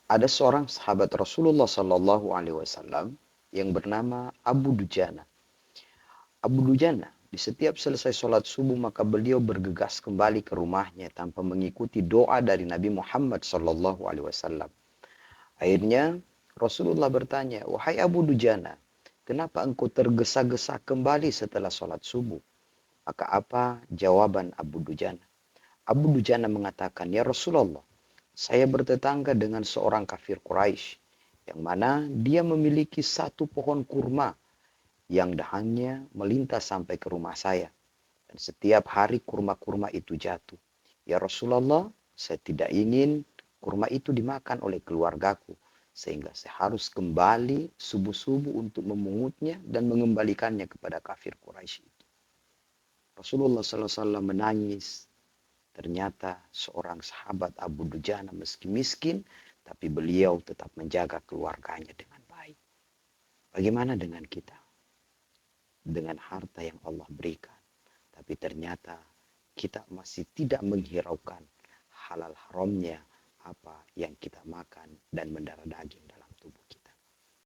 Ada seorang sahabat Rasulullah Shallallahu Alaihi Wasallam yang bernama Abu Dujana. Abu Dujana di setiap selesai sholat subuh maka beliau bergegas kembali ke rumahnya tanpa mengikuti doa dari Nabi Muhammad Shallallahu Alaihi Wasallam. Akhirnya Rasulullah bertanya, wahai Abu Dujana, kenapa engkau tergesa-gesa kembali setelah sholat subuh? Maka apa jawaban Abu Dujana? Abu Dujana mengatakan, ya Rasulullah, saya bertetangga dengan seorang kafir Quraisy, yang mana dia memiliki satu pohon kurma yang dahannya melintas sampai ke rumah saya. Dan setiap hari kurma-kurma itu jatuh. Ya Rasulullah, saya tidak ingin kurma itu dimakan oleh keluargaku. Sehingga saya harus kembali subuh-subuh untuk memungutnya dan mengembalikannya kepada kafir Quraisy itu. Rasulullah SAW menangis. Ternyata seorang sahabat Abu Dujana meski miskin, tapi beliau tetap menjaga keluarganya dengan baik. Bagaimana dengan kita? Dengan harta yang Allah berikan. Tapi ternyata kita masih tidak menghiraukan halal haramnya apa yang kita makan dan mendarah daging dalam tubuh kita.